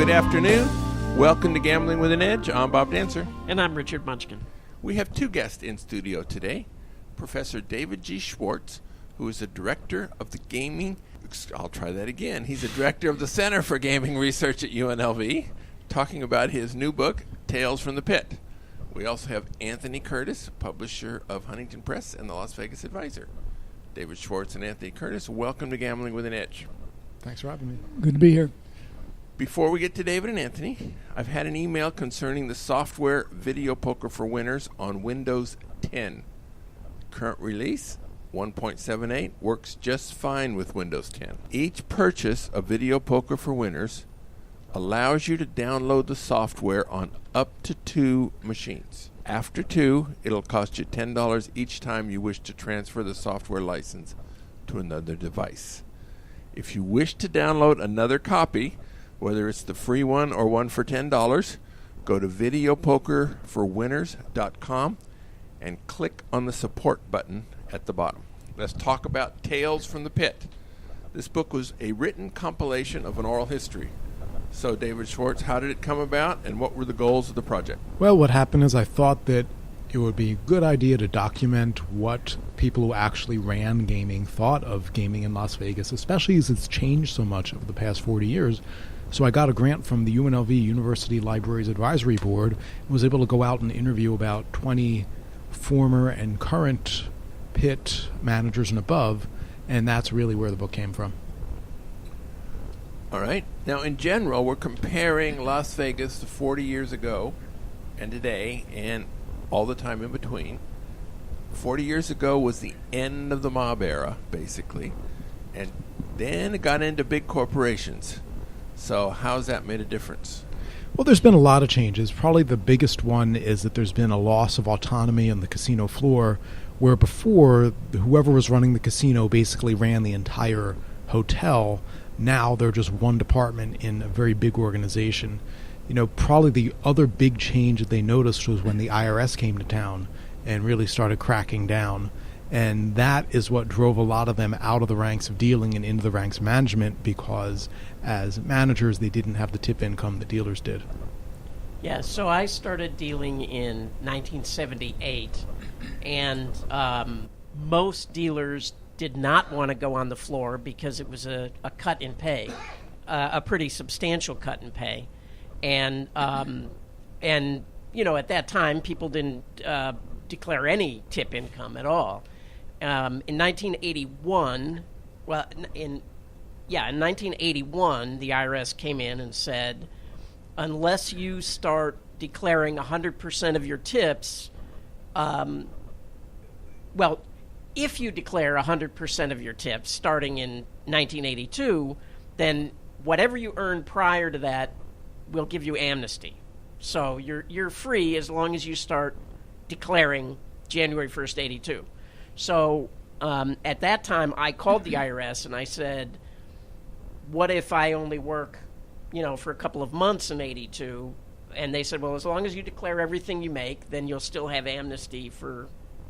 Good afternoon. Welcome to Gambling with an Edge. I'm Bob Dancer. And I'm Richard Munchkin. We have two guests in studio today. Professor David G. Schwartz, who is the director of the He's the director of the Center for Gaming Research at UNLV, talking about his new book, Tales from the Pit. We also have Anthony Curtis, publisher of Huntington Press and the Las Vegas Advisor. David Schwartz and Anthony Curtis, welcome to Gambling with an Edge. Thanks for having me. Good to be here. Before we get to David and Anthony, I've had an email concerning the software Video Poker for Winners on Windows 10. Current release, 1.78, works just fine with Windows 10. Each purchase of Video Poker for Winners allows you to download the software on up to 2 machines. After 2, it'll cost you $10 each time you wish to transfer the software license to another device. If you wish to download another copy, whether it's the free one or one for $10, go to videopokerforwinners.com and click on the support button at the bottom. Let's talk about Tales from the Pit. This book was a written compilation of an oral history. So, David Schwartz, how did it come about, and what were the goals of the project? Well, what happened is I thought that it would be a good idea to document what people who actually ran gaming thought of gaming in Las Vegas, especially as it's changed so much over the past 40 years. So I got a grant from the UNLV University Libraries Advisory Board and was able to go out and interview about 20 former and current pit managers and above, and that's really where the book came from. All right. Now, in general, we're comparing Las Vegas to 40 years ago and today and all the time in between. 40 years ago was the end of the mob era, basically, and then it got into big corporations. So how's that made a difference? Well, there's been a lot of changes. Probably the biggest one is that there's been a loss of autonomy on the casino floor, where before, whoever was running the casino basically ran the entire hotel. Now they're just one department in a very big organization. You know, probably the other big change that they noticed was when the IRS came to town and really started cracking down. And that is what drove a lot of them out of the ranks of dealing and into the ranks of management, because as managers, they didn't have the tip income the dealers did. Yeah, so I started dealing in 1978, and most dealers did not want to go on the floor because it was a cut in pay, a pretty substantial cut in pay. And you know, at that time, people didn't declare any tip income at all. In 1981, in 1981, the IRS came in and said, unless you start declaring 100% of your tips, if you declare 100% of your tips starting in 1982, then whatever you earned prior to that will give you amnesty. So you're free as long as you start declaring January 1st, 82. So at that time, I called the IRS and I said, what if I only work, for a couple of months in 82? And they said, well, as long as you declare everything you make, then you'll still have amnesty for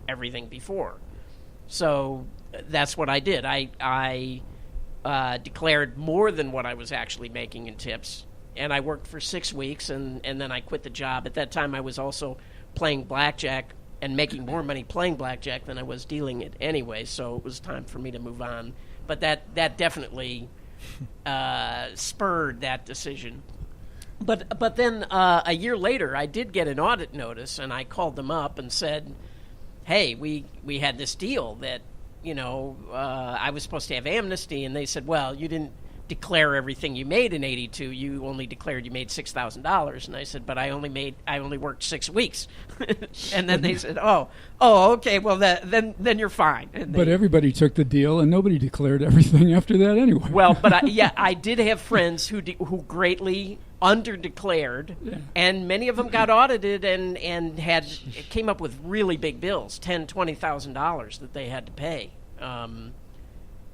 everything before. So that's what I did. I declared more than what I was actually making in tips, and I worked for 6 weeks, and then I quit the job. At that time, I was also playing blackjack and making more money playing blackjack than I was dealing it anyway, so it was time for me to move on. But that definitely spurred that decision. But then a year later, I did get an audit notice, and I called them up and said, hey, we had this deal that, I was supposed to have amnesty, and they said, well, you didn't declare everything you made in 82. You only declared you made $6,000. And I said, but I only worked 6 weeks. And then they said, oh, okay, well, then you're fine. But everybody took the deal, and nobody declared everything after that anyway. Well, but I did have friends who greatly under-declared, yeah. And many of them got audited and came up with really big bills, $10,000, $20,000 that they had to pay.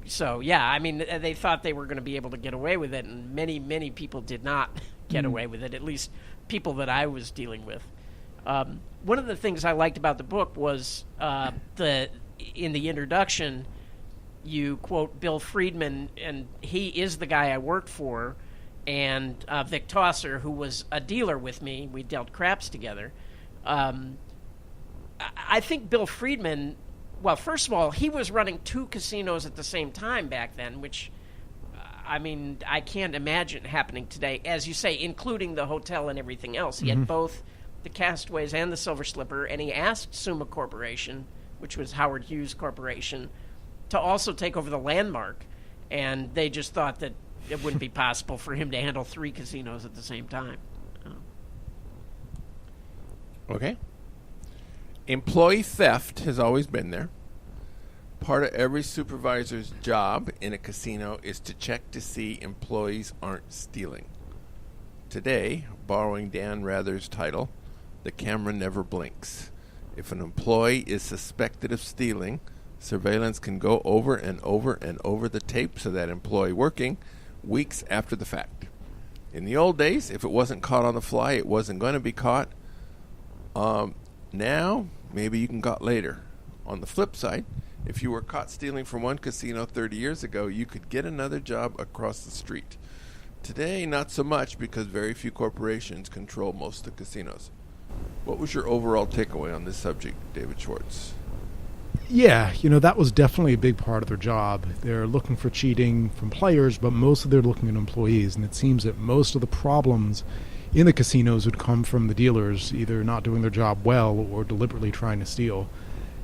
So, yeah, I mean, they thought they were going to be able to get away with it, and many, many people did not get away with it, at least people that I was dealing with. One of the things I liked about the book was in the introduction, you quote Bill Friedman, and he is the guy I worked for, and Vic Tosser, who was a dealer with me. We dealt craps together. I think Bill Friedman, well, first of all, he was running 2 casinos at the same time back then, which, I can't imagine happening today, as you say, including the hotel and everything else. He had both the Castaways and the Silver Slipper, and he asked Summa Corporation, which was Howard Hughes Corporation, to also take over the Landmark, and they just thought that it wouldn't be possible for him to handle 3 casinos at the same time. Okay. Employee theft has always been there. Part of every supervisor's job in a casino is to check to see employees aren't stealing. Today, borrowing Dan Rather's title, the camera never blinks. If an employee is suspected of stealing, surveillance can go over and over and over the tapes of that employee working weeks after the fact. In the old days, if it wasn't caught on the fly, it wasn't going to be caught. Now, maybe you can caught later. On the flip side, if you were caught stealing from one casino 30 years ago, you could get another job across the street. Today, not so much because very few corporations control most of the casinos. What was your overall takeaway on this subject, David Schwartz? Yeah, that was definitely a big part of their job. They're looking for cheating from players, but mostly they're looking at employees. And it seems that most of the problems in the casinos would come from the dealers, either not doing their job well or deliberately trying to steal.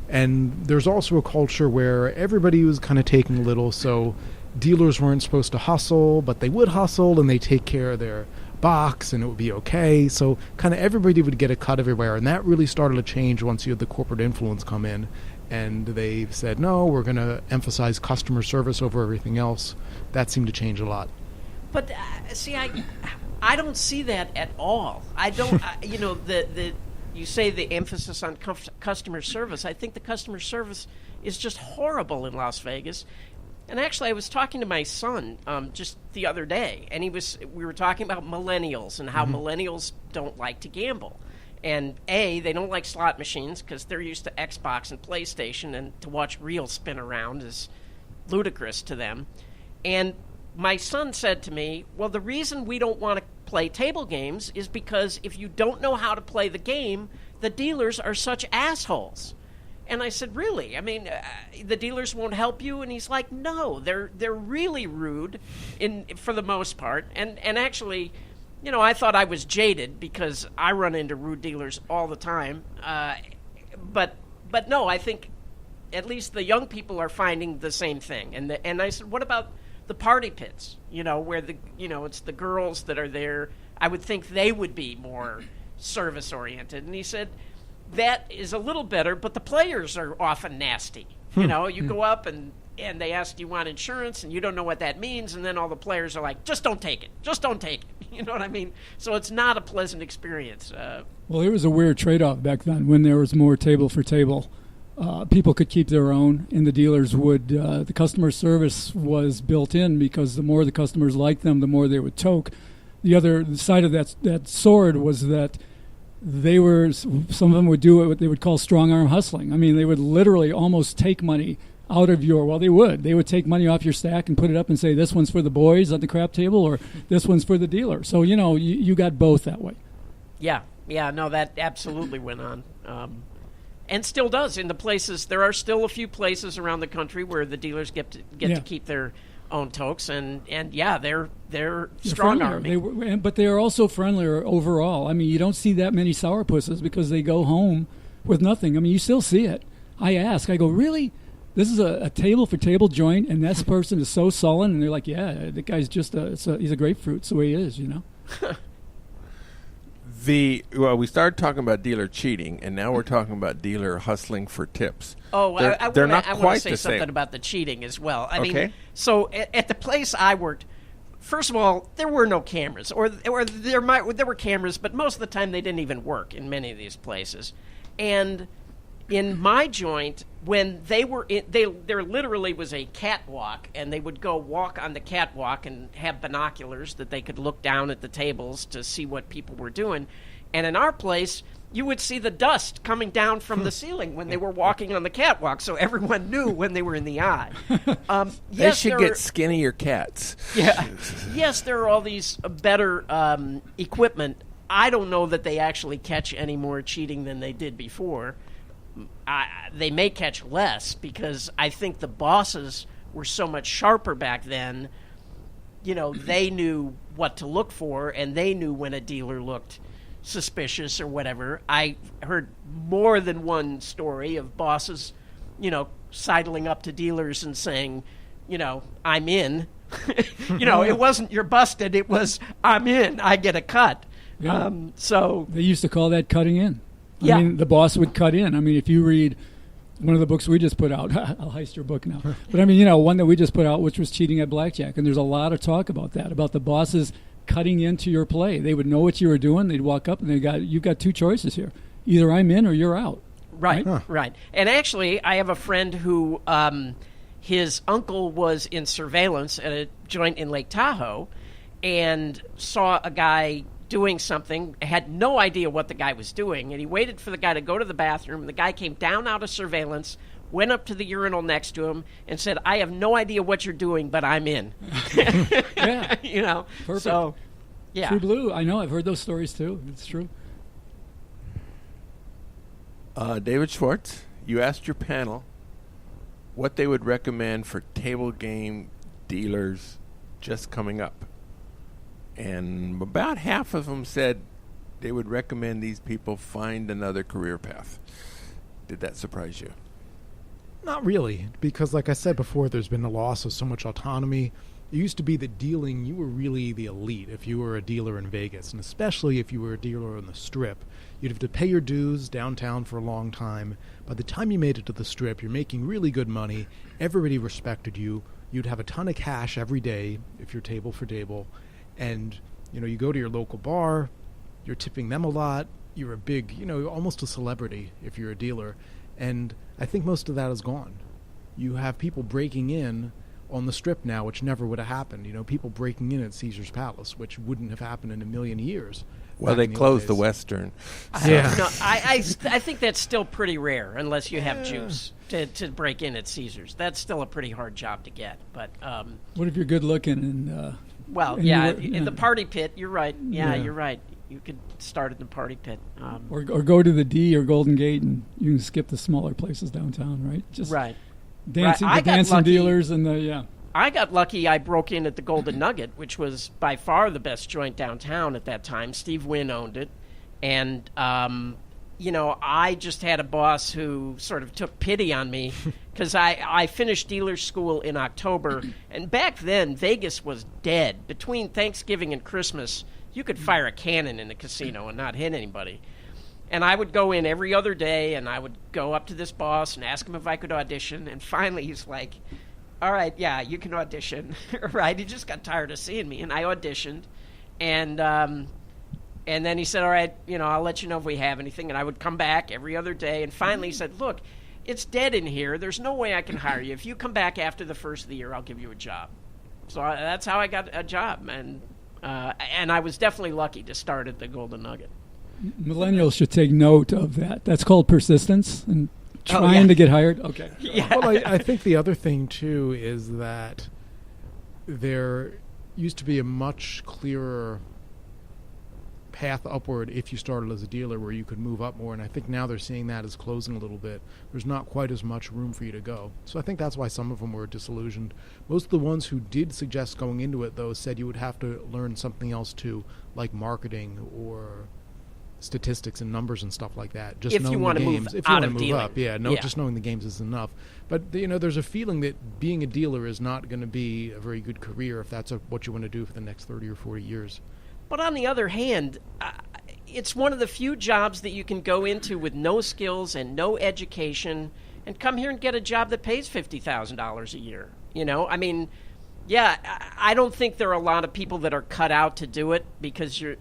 And there's also a culture where everybody was kind of taking a little, so dealers weren't supposed to hustle, but they would hustle and they take care of their box and it would be okay. So kind of everybody would get a cut everywhere, and that really started to change once you had the corporate influence come in. And they said, no, we're going to emphasize customer service over everything else. That seemed to change a lot. But see, I don't see that at all. I don't. You say the emphasis on customer service. I think the customer service is just horrible in Las Vegas. And actually, I was talking to my son just the other day, and we were talking about millennials and how millennials don't like to gamble. And they don't like slot machines because they're used to Xbox and PlayStation, and to watch reels spin around is ludicrous to them. And my son said to me, well, the reason we don't want to play table games is because if you don't know how to play the game, the dealers are such assholes. And I said, really? The dealers won't help you? And he's like, no, they're really rude for the most part. And actually, I thought I was jaded because I run into rude dealers all the time. But no, I think at least the young people are finding the same thing. And I said, what about the party pits? Where it's the girls that are there. I would think they would be more service oriented. And he said, that is a little better, but the players are often nasty. You go up and they ask, do you want insurance? And you don't know what that means. And then all the players are like, just don't take it. Just don't take it. You know what I mean? So it's not a pleasant experience. Well, it was a weird trade-off back then when there was more table for table. People could keep their own, and the dealers would. The customer service was built in because the more the customers liked them, the more they would toke. The other side of that sword was that some of them would do what they would call strong arm hustling. They would literally almost take money out of they would take money off your stack and put it up and say, this one's for the boys at the crap table, or this one's for the dealer. So, you got both that way. Yeah, no, that absolutely went on. And still does in the places. There are still a few places around the country where the dealers get to keep their own tokes, and they're strong arming. But they are also friendlier overall. You don't see that many sourpusses because they go home with nothing. You still see it. I go, really? This is a table for table joint, and this person is so sullen, and they're like, yeah, the guy's just he's a grapefruit. It's the way he is, We started talking about dealer cheating, and now we're talking about dealer hustling for tips. Oh, I want to say something same. About the cheating as well. So at the place I worked, first of all, there were no cameras, or there were cameras, but most of the time they didn't even work in many of these places. And in my joint, when there literally was a catwalk, and they would go walk on the catwalk and have binoculars that they could look down at the tables to see what people were doing. And in our place, you would see the dust coming down from the ceiling when they were walking on the catwalk, so everyone knew when they were in the eye. They should get skinnier cats. Yeah. Yes, there are all these better equipment. I don't know that they actually catch any more cheating than they did before. They may catch less because I think the bosses were so much sharper back then. You know, they knew what to look for, and they knew when a dealer looked suspicious or whatever. I heard more than one story of bosses, you know, sidling up to dealers and saying, you know, I'm in. You know, it wasn't you're busted, it was I'm in, I get a cut. Yeah. So they used to call that cutting in. Yeah. I mean, the boss would cut in. I mean, if you read one of the books we just put out, I'll heist your book now. But I mean, you know, one that we just put out, which was Cheating at Blackjack. And there's a lot of talk about that, about the bosses cutting into your play. They would know what you were doing. They'd walk up and you've got two choices here. Either I'm in or you're out. Right, right. And actually, I have a friend who his uncle was in surveillance at a joint in Lake Tahoe and saw a guy doing something, had no idea what the guy was doing, and he waited for the guy to go to the bathroom. The guy came down out of surveillance, went up to the urinal next to him, and said, I have no idea what you're doing, but I'm in. Yeah. You know? Perfect. So, yeah. True Blue. I know. I've heard those stories, too. It's true. David Schwartz, you asked your panel what they would recommend for table game dealers just coming up. And about half of them said they would recommend these people find another career path. Did that surprise you? Not really, because like I said before, there's been a loss of so much autonomy. It used to be that dealing, you were really the elite if you were a dealer in Vegas, and especially if you were a dealer on the Strip. You'd have to pay your dues downtown for a long time. By the time you made it to the Strip, you're making really good money. Everybody respected you. You'd have a ton of cash every day if you're table for table. And, you know, you go to your local bar, you're tipping them a lot. You're a big, you know, almost a celebrity if you're a dealer. And I think most of that is gone. You have people breaking in on the Strip now, which never would have happened. You know, people breaking in at Caesar's Palace, which wouldn't have happened in a million years. Well, they closed the Western. Yeah. No, I think that's still pretty rare unless you have juice to break in at Caesar's. That's still a pretty hard job to get. But what if you're good looking and well, yeah, in the party pit, you're right. Yeah, you're right. You could start in the party pit. Or go to the D or Golden Gate, and you can skip the smaller places downtown, right? Just right. Dancing, right. The dancing dealers and the, I got lucky. I broke in at the Golden Nugget, which was by far the best joint downtown at that time. Steve Wynn owned it. And, you know, I just had a boss who sort of took pity on me because I finished dealer school in October. And back then, Vegas was dead. Between Thanksgiving and Christmas, you could fire a cannon in the casino and not hit anybody. And I would go in every other day, and I would go up to this boss and ask him if I could audition. And finally, he's like, all right, yeah, you can audition. Right? He just got tired of seeing me. And I auditioned. And then he said, all right, you know, I'll let you know if we have anything. And I would come back every other day. And finally he said, look, it's dead in here. There's no way I can hire you. If you come back after the first of the year, I'll give you a job. So that's how I got a job. And I was definitely lucky to start at the Golden Nugget. Millennials should take note of that. That's called persistence and trying to get hired. Okay. Yeah. Well, I think the other thing, too, is that there used to be a much clearer path upward if you started as a dealer where you could move up more, and I think now they're seeing that as closing a little bit. There's not quite as much room for you to go. So I think that's why some of them were disillusioned. Most of the ones who did suggest going into it, though, said you would have to learn something else too, like marketing or statistics and numbers and stuff like that. Just if knowing you want the to games. move If you out want of to move dealing. up, just knowing the games is enough. But you know, there's a feeling that being a dealer is not going to be a very good career if that's what you want to do for the next 30 or 40 years. But on the other hand, it's one of the few jobs that you can go into with no skills and no education and come here and get a job that pays $50,000 a year. You know, I mean, yeah, I don't think there are a lot of people that are cut out to do it because you're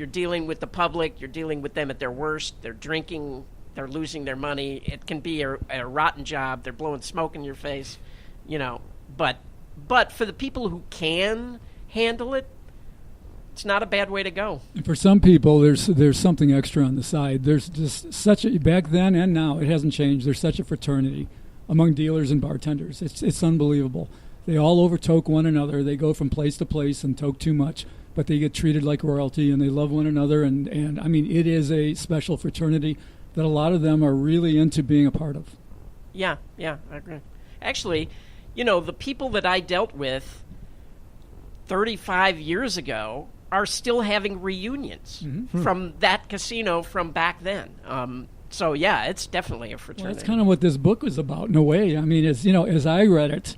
dealing with the public, you're dealing with them at their worst, they're drinking, they're losing their money. It can be a rotten job. They're blowing smoke in your face, you know. But for the people who can handle it, it's not a bad way to go. And for some people, there's something extra on the side. There's just such a, back then and now, it hasn't changed. There's such a fraternity among dealers and bartenders. It's unbelievable. They all overtoke one another. They go from place to place and toke too much, but they get treated like royalty, and they love one another. And I mean, it is a special fraternity that a lot of them are really into being a part of. Yeah, I agree. Actually, the people that I dealt with 35 years ago are still having reunions from that casino from back then. So yeah, it's definitely a fraternity. Well, that's kind of what this book was about, in a way. I mean, as I read it,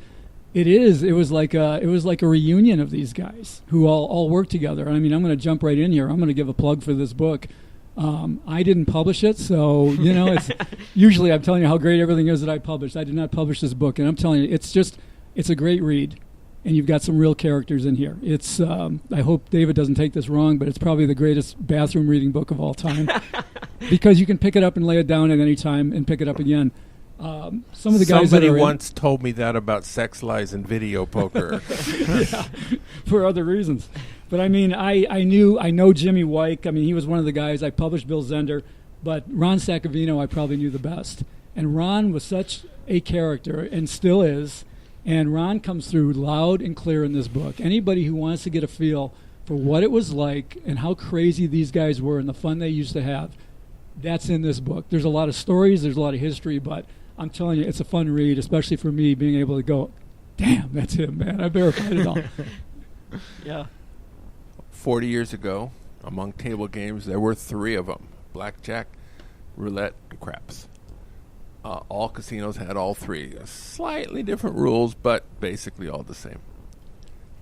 it was like a reunion of these guys who all work together. I mean, I'm going to jump right in here. I'm going to give a plug for this book. I didn't publish it, so it's usually I'm telling you how great everything is that I published. I did not publish this book, and I'm telling you, it's a great read. And you've got some real characters in here. It's I hope David doesn't take this wrong, but it's probably the greatest bathroom reading book of all time because you can pick it up and lay it down at any time and pick it up again. Some of the guys Somebody once told me that about sex, lies, and video poker. Yeah, for other reasons. But I mean, I know Jimmy Wyke. I mean, he was one of the guys. I published Bill Zender, but Ron Sacavino I probably knew the best. And Ron was such a character and still is. And Ron comes through loud and clear in this book. Anybody who wants to get a feel for what it was like and how crazy these guys were and the fun they used to have, that's in this book. There's a lot of stories, there's a lot of history, but I'm telling you, it's a fun read, especially for me, being able to go, damn, that's him, man. I verified it all. Yeah. 40 years ago, among table games, there were 3 of them: blackjack, roulette, and craps. All casinos had all 3. Slightly different rules, but basically all the same.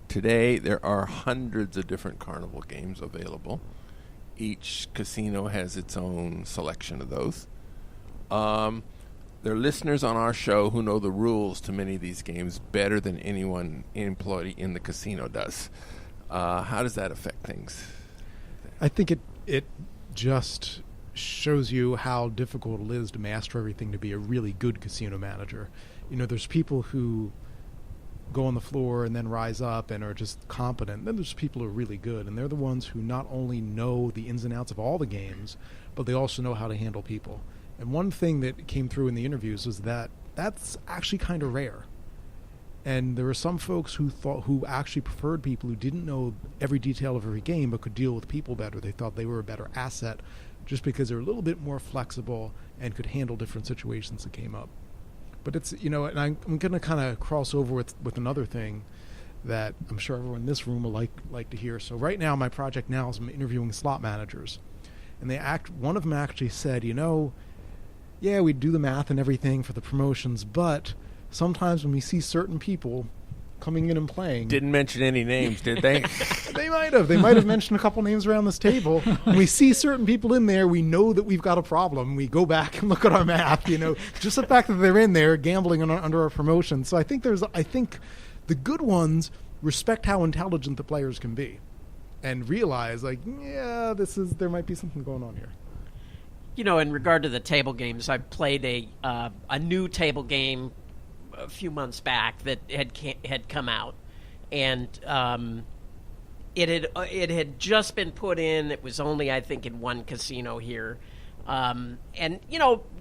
Today, there are hundreds of different carnival games available. Each casino has its own selection of those. There are listeners on our show who know the rules to many of these games better than anyone employee in the casino does. How does that affect things? I think it just shows you how difficult it is to master everything to be a really good casino manager. There's people who go on the floor and then rise up and are just competent. Then there's people who are really good, and they're the ones who not only know the ins and outs of all the games, but they also know how to handle people. And one thing that came through in the interviews was that that's actually kind of rare. And there were some folks who actually preferred people who didn't know every detail of every game but could deal with people better. They thought they were a better asset just because they're a little bit more flexible and could handle different situations that came up. But it's, and I'm going to kind of cross over with another thing that I'm sure everyone in this room will like to hear. So right now, my project now is I'm interviewing slot managers. And one of them actually said, yeah, we do the math and everything for the promotions, but sometimes when we see certain people coming in and playing... Didn't mention any names, did they? They might have. They might have mentioned a couple names around this table. When we see certain people in there, we know that we've got a problem. We go back and look at our math, just the fact that they're in there gambling under our promotion. So I think the good ones respect how intelligent the players can be and realize, there might be something going on here. In regard to the table games, I played a new table game a few months back that had come out, and it had just been put in. It was only, I think, in one casino here, and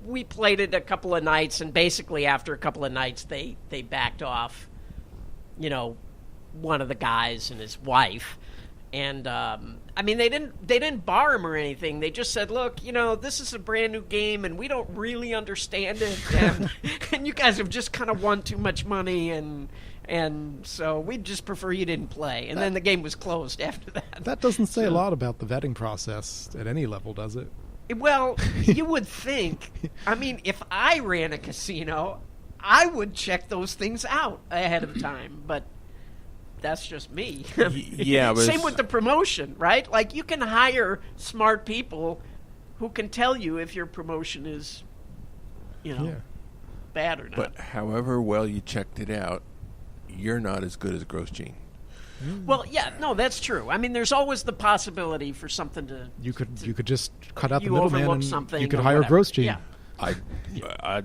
we played it a couple of nights, and basically after a couple of nights they backed off. One of the guys and his wife. And they didn't bar him or anything. They just said, "Look, this is a brand new game, and we don't really understand it, and you guys have just kind of won too much money, and so we just prefer you didn't play." And then the game was closed after that. That doesn't say a lot about the vetting process at any level, does it? Well, you would think. If I ran a casino, I would check those things out ahead of time, but. That's just me. Yeah, but same with the promotion, right? Like, you can hire smart people who can tell you if your promotion is, bad or not. But however well you checked it out, you're not as good as Gross Gene. Well, yeah, no, that's true. There's always the possibility for something to... You could just cut out the you middleman overlook and something you could or hire whatever. Gross Gene. Yeah.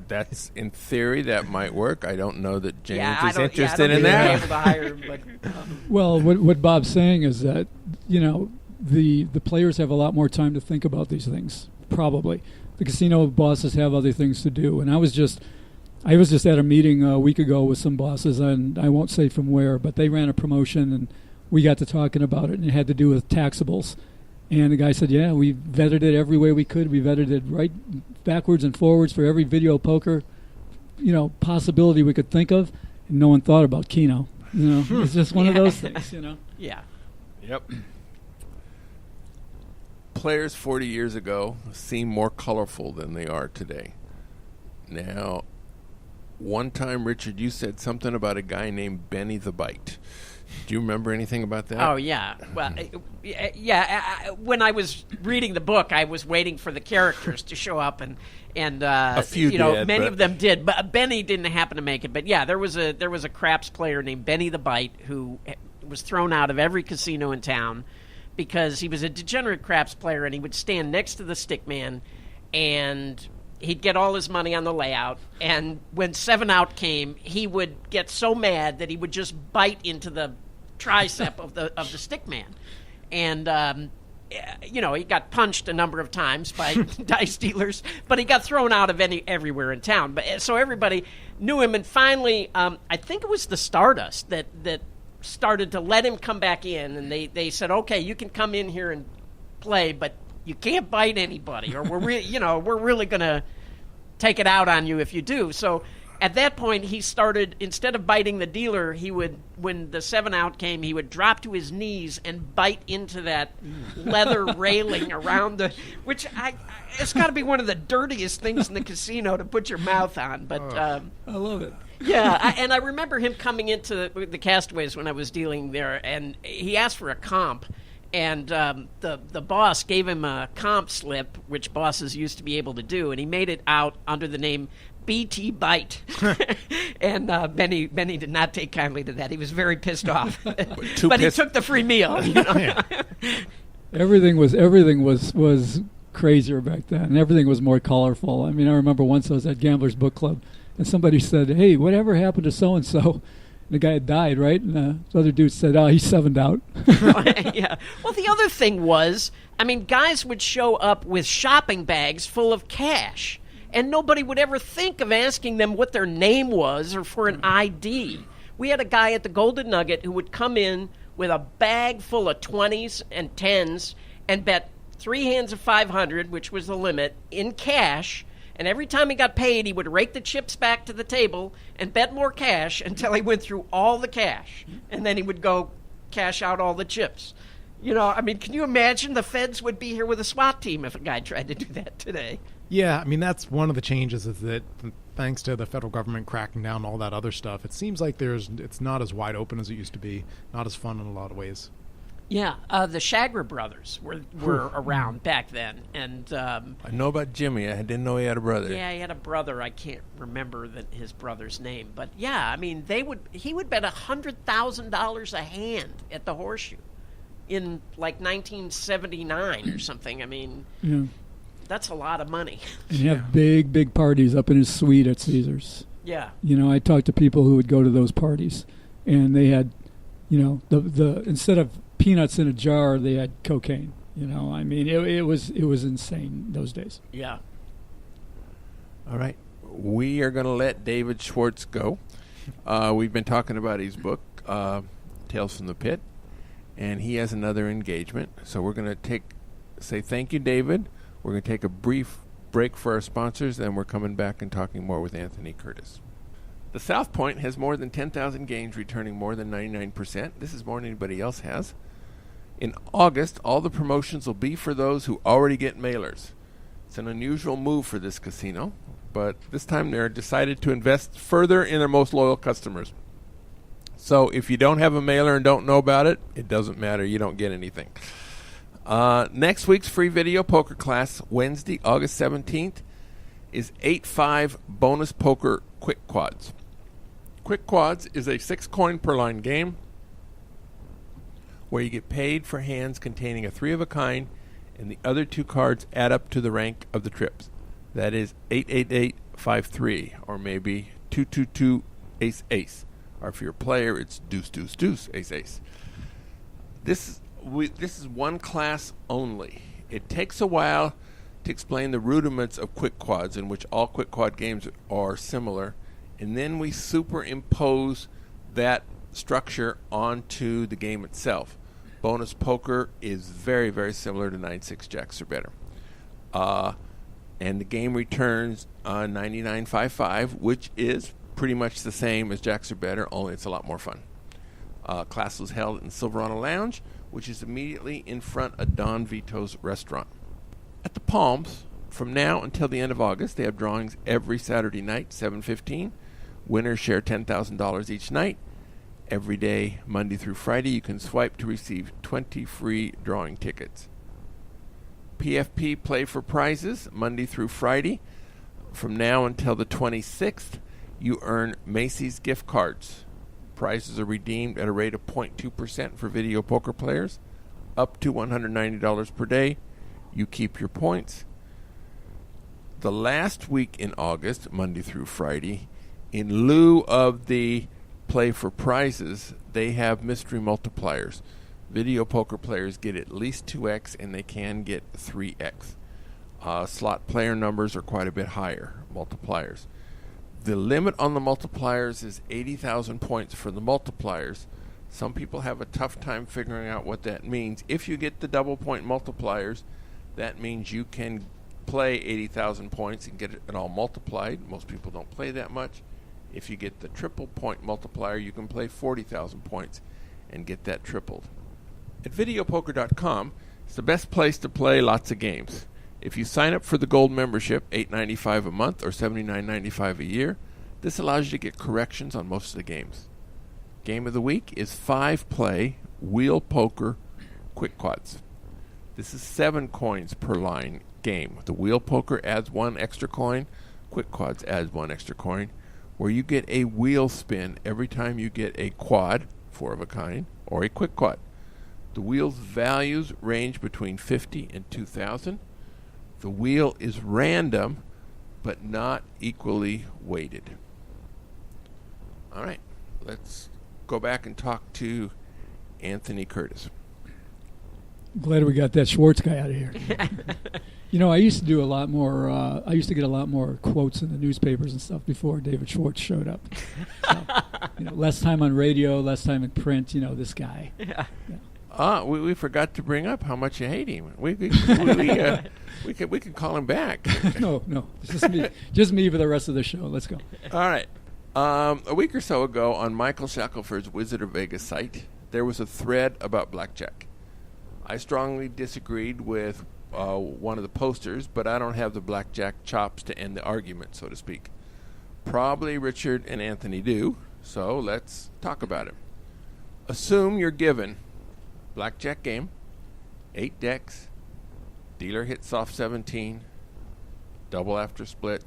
That's in theory that might work. I don't know that James I is don't interested think in we'll that. be able to hire him, but, Well, what Bob's saying is that, the players have a lot more time to think about these things, probably. The casino bosses have other things to do. And I was just at a meeting a week ago with some bosses, and I won't say from where, but they ran a promotion, and we got to talking about it, and it had to do with taxables. And the guy said, yeah, we vetted it every way we could. We vetted it right backwards and forwards for every video poker, possibility we could think of, and no one thought about keno. It's just one of those things, Yeah. Yep. Players 40 years ago seemed more colorful than they are today. Now, one time, Richard, you said something about a guy named Benny the Bite. Do you remember anything about that? Oh, yeah. Well, when I was reading the book, I was waiting for the characters to show up, and a few did, many but of them did, but Benny didn't happen to make it. But yeah, there was a craps player named Benny the Bite who was thrown out of every casino in town because he was a degenerate craps player, and he would stand next to the stick man, and he'd get all his money on the layout, and when 7 out came, he would get so mad that he would just bite into the tricep of the stick man. And he got punched a number of times by dice dealers, but he got thrown out of everywhere in town. But so everybody knew him, and finally, I think it was the Stardust that started to let him come back in, and they said, okay, you can come in here and play, but you can't bite anybody, or we're really going to take it out on you if you do. So at that point, he started, instead of biting the dealer, he would, when the 7 out came, he would drop to his knees and bite into that leather railing around which it's got to be one of the dirtiest things in the casino to put your mouth on. But I love it. Yeah, and I remember him coming into the Castaways when I was dealing there, and he asked for a comp. And the boss gave him a comp slip, which bosses used to be able to do, and he made it out under the name BT Bite. And Benny did not take kindly to that. He was very pissed off. But he took the free meal. Yeah. Everything was crazier back then, and everything was more colorful. I mean, I remember once I was at Gamblers Book Club, and somebody said, hey, whatever happened to so-and-so? The guy had died, right? And the other dude said, oh, he's 7'd out. Yeah. Well, the other thing was, guys would show up with shopping bags full of cash, and nobody would ever think of asking them what their name was or for an ID. We had a guy at the Golden Nugget who would come in with a bag full of 20s and 10s and bet 3 hands of 500, which was the limit, in cash. And every time he got paid, he would rake the chips back to the table and bet more cash until he went through all the cash. And then he would go cash out all the chips. Can you imagine the feds would be here with a SWAT team if a guy tried to do that today? Yeah, that's one of the changes is that thanks to the federal government cracking down on all that other stuff, it seems like it's not as wide open as it used to be, not as fun in a lot of ways. Yeah, the Shagra brothers were around back then, and I know about Jimmy. I didn't know he had a brother. Yeah, he had a brother. I can't remember his brother's name, but yeah, he would bet $100,000 a hand at the Horseshoe in like 1979 or something. Yeah. That's a lot of money. And you have big parties up in his suite at Caesars. Yeah. I talked to people who would go to those parties, and they had, the instead of peanuts in a jar, they had cocaine. It was insane those days. Yeah. All right. We are going to let David Schwartz go. We've been talking about his book, Tales from the Pit, and he has another engagement. So we're going to say thank you, David. We're going to take a brief break for our sponsors, then we're coming back and talking more with Anthony Curtis. The South Point has more than 10,000 games, returning more than 99%. This is more than anybody else has. In August, all the promotions will be for those who already get mailers. It's an unusual move for this casino, but this time they're decided to invest further in their most loyal customers. So if you don't have a mailer and don't know about it, it doesn't matter. You don't get anything. Next week's free video poker class, Wednesday, August 17th, is 8-5 bonus poker quick quads. Quick quads is a 6-coin per line game where you get paid for hands containing a 3 of a kind and the other 2 cards add up to the rank of the trips. That is 88853, or maybe 222 ace ace. Or if you're a player, it's deuce deuce deuce ace ace. This is one class only. It takes a while to explain the rudiments of quick quads, in which all quick quad games are similar, and then we superimpose that structure onto the game itself. Bonus poker is very, very similar to 9-6 jacks or better. And the game returns 99.55, which is pretty much the same as jacks or better, only it's a lot more fun. Class was held in Silverado Lounge, which is immediately in front of Don Vito's restaurant. At the Palms, from now until the end of August, they have drawings every Saturday night, 7:15. Winners share $10,000 each night. Every day, Monday through Friday, you can swipe to receive 20 free drawing tickets. PFP play for prizes, Monday through Friday. From now until the 26th, you earn Macy's gift cards. Prizes are redeemed at a rate of 0.2% for video poker players, up to $190 per day. You keep your points. The last week in August, Monday through Friday, in lieu of the play for prizes, they have mystery multipliers. Video poker players get at least 2x, and they can get 3x. Slot player numbers are quite a bit higher, multipliers. The limit on the multipliers is 80,000 points for the multipliers. Some people have a tough time figuring out what that means. If you get the double point multipliers, that means you can play 80,000 points and get it all multiplied. Most people don't play that much. If you get the triple point multiplier, you can play 40,000 points and get that tripled. At videopoker.com, it's the best place to play lots of games. If you sign up for the gold membership, $8.95 a month or $79.95 a year, this allows you to get corrections on most of the games. Game of the week is 5-play wheel poker quick quads. This is 7 coins per line game. The wheel poker adds 1 extra coin. Quick quads adds 1 extra coin, where you get a wheel spin every time you get a quad, 4 of a kind, or a quick quad. The wheel's values range between 50 and 2,000. The wheel is random, but not equally weighted. All right, let's go back and talk to Anthony Curtis. Glad we got that Schwartz guy out of here. You know, I used to do a lot more. I used to get a lot more quotes in the newspapers and stuff before David Schwartz showed up. So, you know, less time on radio, less time in print. You know, this guy. Yeah. We forgot to bring up how much you hate him. We could call him back. No, it's just me for the rest of the show. Let's go. All right. A week or so ago on Michael Shackelford's Wizard of Vegas site, there was a thread about Blackjack. I strongly disagreed with one of the posters, but I don't have the Blackjack chops to end the argument, so to speak. Probably Richard and Anthony do, so let's talk about it. Assume you're given Blackjack game, 8 decks, dealer hits off 17, double after split,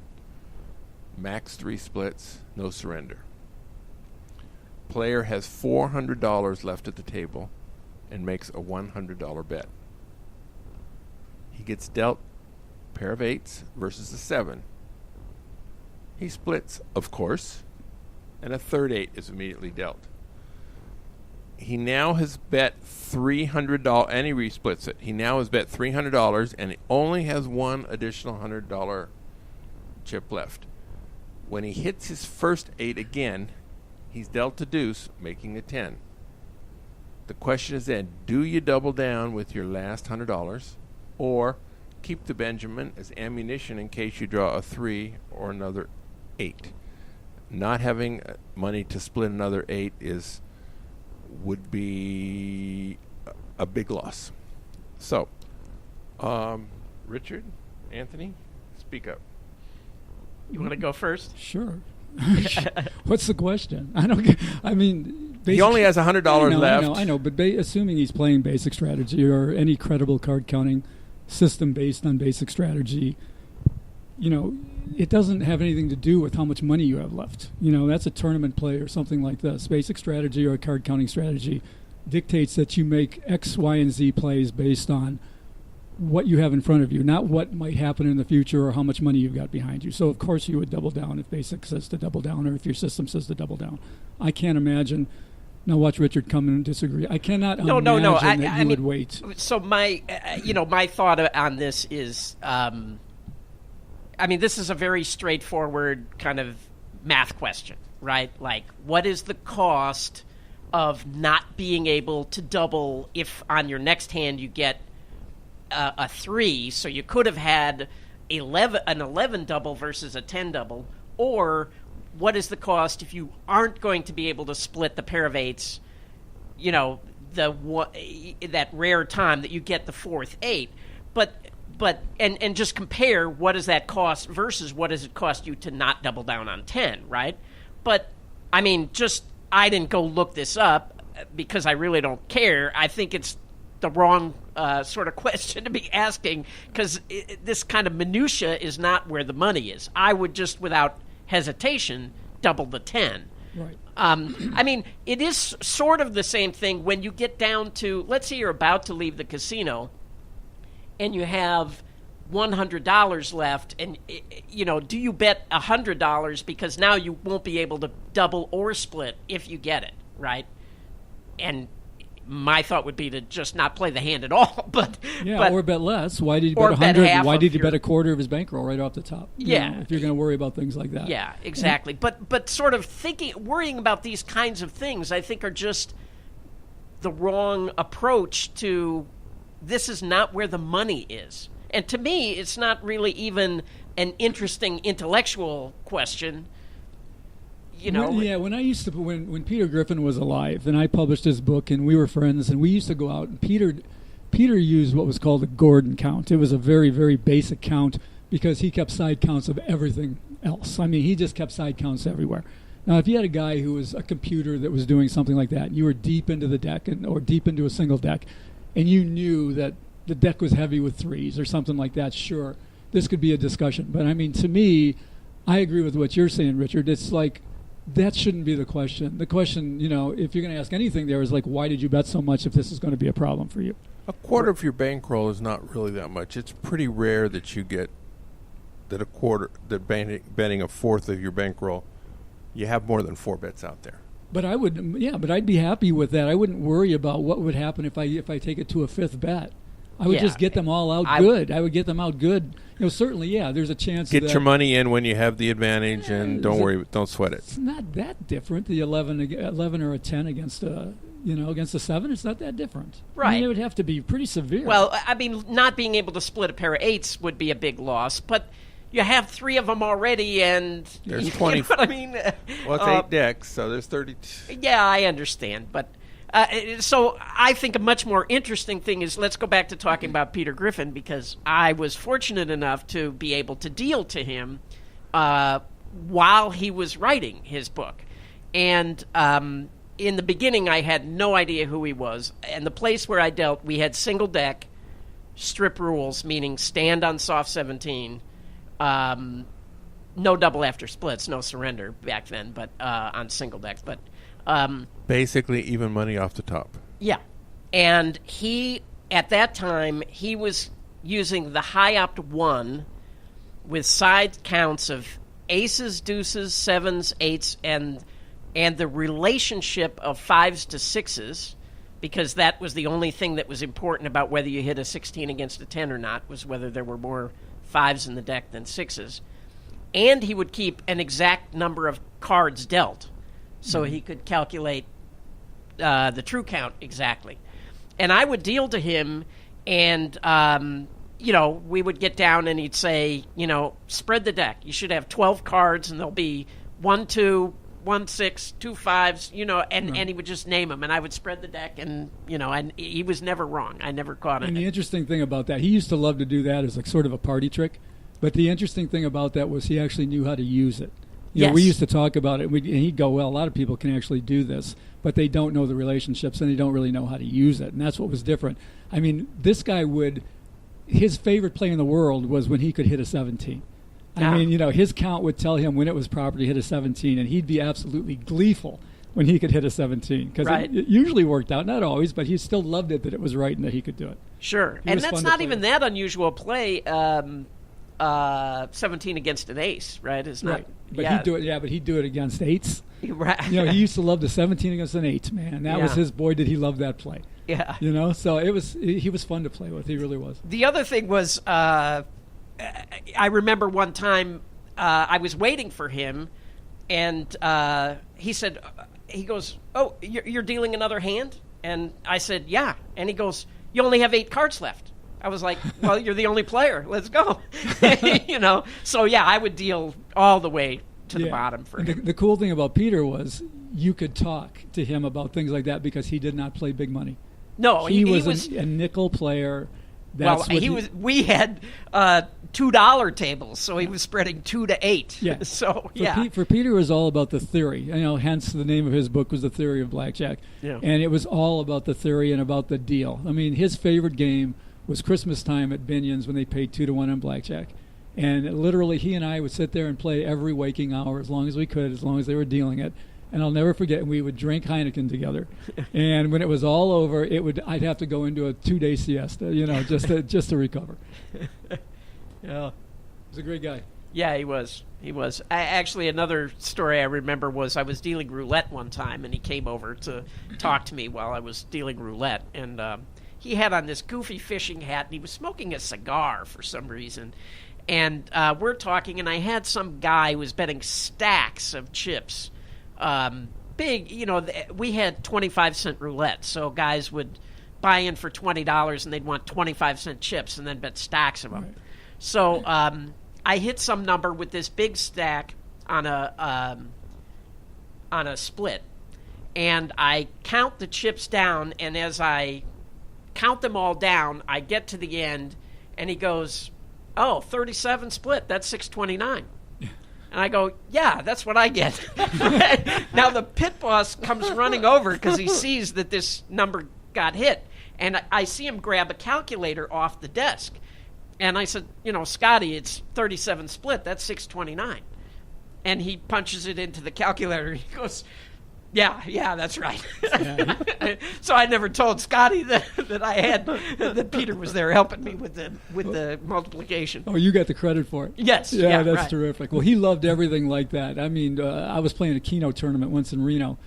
max 3 splits, no surrender. Player has $400 left at the table and makes a $100 bet. He gets dealt a pair of 8s versus a 7. He splits, of course, and a third 8 is immediately dealt. He now has bet $300, and he resplits it. He now has bet $300, and he only has one additional $100 chip left. When he hits his first 8 again, he's dealt a deuce, making a 10. The question is then, do you double down with your last $100, or keep the Benjamin as ammunition in case you draw a 3 or another 8? Not having money to split another 8 would be a big loss. So, Richard, Anthony, speak up. You want to go first? Sure. What's the question? He only has $100 left. I know, but assuming he's playing basic strategy or any credible card counting system based on basic strategy, you know, it doesn't have anything to do with how much money you have left. You know, that's a tournament play or something like this. Basic strategy or a card counting strategy dictates that you make X, Y, and Z plays based on what you have in front of you, not what might happen in the future or how much money you've got behind you. So, of course, you would double down if basic says to double down or if your system says to double down. I can't imagine. Now, watch Richard come in and disagree. I cannot imagine that you would wait. So my, my thought on this is, this is a very straightforward kind of math question, right? Like, what is the cost of not being able to double if on your next hand you get a 3, so you could have had an 11 double versus a 10 double, or what is the cost if you aren't going to be able to split the pair of 8s, that rare time that you get the 4th 8, but just compare what does that cost versus what does it cost you to not double down on 10, right? But I didn't go look this up because I really don't care. I think it's the wrong sort of question to be asking, because this kind of minutia is not where the money is. I would just, without hesitation, double the 10. Right. It is sort of the same thing when you get down to, let's say you're about to leave the casino and you have $100 left, and do you bet $100 because now you won't be able to double or split if you get it, right? And my thought would be to just not play the hand at all, or bet less. Why did you bet 100? Why did you bet a quarter of his bankroll right off the top? If you're going to worry about things like that. Yeah, exactly. But sort of worrying about these kinds of things, I think, are just the wrong approach to. This is not where the money is, and to me, it's not really even an interesting intellectual question. When I used to, when Peter Griffin was alive, and I published his book, and we were friends, and we used to go out, and Peter used what was called a Gordon count. It was a very, very basic count because he kept side counts of everything else. He just kept side counts everywhere. Now, if you had a guy who was a computer that was doing something like that, and you were deep into the deck or deep into a single deck, and you knew that the deck was heavy with 3s or something like that, sure, this could be a discussion. But, to me, I agree with what you're saying, Richard. It's like, that shouldn't be the question. The question, if you're going to ask anything there is like, why did you bet so much if this is going to be a problem for you? A quarter of your bankroll is not really that much. It's pretty rare that you get betting a fourth of your bankroll, you have more than 4 bets out there. But I'd be happy with that. I wouldn't worry about what would happen if I take it to a 5th bet. I would just get them all out good. I would get them out good. Certainly, there's a chance. Get your money in when you have the advantage, and don't sweat it. It's not that different. The 11 or a 10 against a 7. It's not that different. Right. It would have to be pretty severe. Well, not being able to split a pair of 8s would be a big loss, but you have 3 of them already, and there's 20. You know what I mean? Well, it's 8 decks, so there's 32. Yeah, I understand, but. So I think a much more interesting thing is, let's go back to talking about Peter Griffin, because I was fortunate enough to be able to deal to him while he was writing his book. And in the beginning, I had no idea who he was. And the place where I dealt, we had single deck, strip rules, meaning stand on soft 17, no double after splits, no surrender back then, but on single decks. But basically even money off the top. Yeah. And at that time, he was using the high opt 1 with side counts of aces, deuces, 7s, 8s, and the relationship of 5s to 6s, because that was the only thing that was important about whether you hit a 16 against a 10 or not, was whether there were more 5s in the deck than 6s. And he would keep an exact number of cards dealt, so he could calculate the true count exactly. And I would deal to him, and, we would get down and he'd say, spread the deck. You should have 12 cards, and there'll be 1, 2, 1, 6, 2 5s, and he would just name them, and I would spread the deck, and, and he was never wrong. I never caught it. And the interesting thing about that, he used to love to do that as like sort of a party trick, but the interesting thing about that was he actually knew how to use it. Yes. We used to talk about it, and he'd go, well, a lot of people can actually do this, but they don't know the relationships, and they don't really know how to use it, and that's what was different. This guy his favorite play in the world was when he could hit a 17. His count would tell him when it was proper to hit a 17, and he'd be absolutely gleeful when he could hit a 17, because it usually worked out, not always, but he still loved it that it was right and that he could do it. Sure. He And was that's fun to not play even with. that unusual play. 17 against an ace, right? Is not. Right. But Yeah. he'd do it. Yeah, but he'd do it against eights. Right. You know, he used to love the 17 against an 8, man. That was Yeah. his, boy, did he love that play. Yeah. You know, so he was fun to play with. He really was. The other thing was, I remember one time I was waiting for him, and he said, he goes, "Oh, you're dealing another hand?" And I said, "Yeah." And he goes, "You only have 8 cards left." I was like, "Well, you're the only player. Let's go." You know, so yeah, I would deal all the way to the bottom for And him. the cool thing about Peter was you could talk to him about things like that because he did not play big money. No, He was a nickel player. That's well, what he was. We had $2 tables, so he was spreading 2 to 8. Yeah. So yeah. For Peter, it was all about the theory. You know, hence the name of his book was The Theory of Blackjack. Yeah. And it was all about the theory and about the deal. I mean, his favorite game was Christmas time at Binion's when they paid 2 to 1 on blackjack. And literally, he and I would sit there and play every waking hour as long as we could, as long as they were dealing it. And I'll never forget, we would drink Heineken together. And when it was all over, I'd have to go into a 2-day siesta, you know, just to recover. Yeah. He's a great guy. Yeah, he was. He was. Actually, another story I remember was I was dealing roulette one time, and he came over to talk to me while I was dealing roulette. And he had on this goofy fishing hat, and he was smoking a cigar for some reason. And we're talking, and I had some guy who was betting stacks of chips. Big, you know, we had 25-cent roulette, so guys would buy in for $20, and they'd want 25-cent chips and then bet stacks of them. Right. So I hit some number with this big stack on a split, and I count the chips down, and as I count them all down, I get to the end, and he goes, "Oh, 37 split, that's 629." And I go, "Yeah, that's what I get." Now the pit boss comes running over because he sees that this number got hit, and I see him grab a calculator off the desk. And I said, "You know, Scotty, it's 37 split. That's 629. And he punches it into the calculator. He goes, yeah, that's right." Yeah. So I never told Scotty that Peter was there helping me with the multiplication. Oh, you got the credit for it. Yes. Yeah, that's right. terrific. Well, he loved everything like that. I mean, I was playing a keno tournament once in Reno,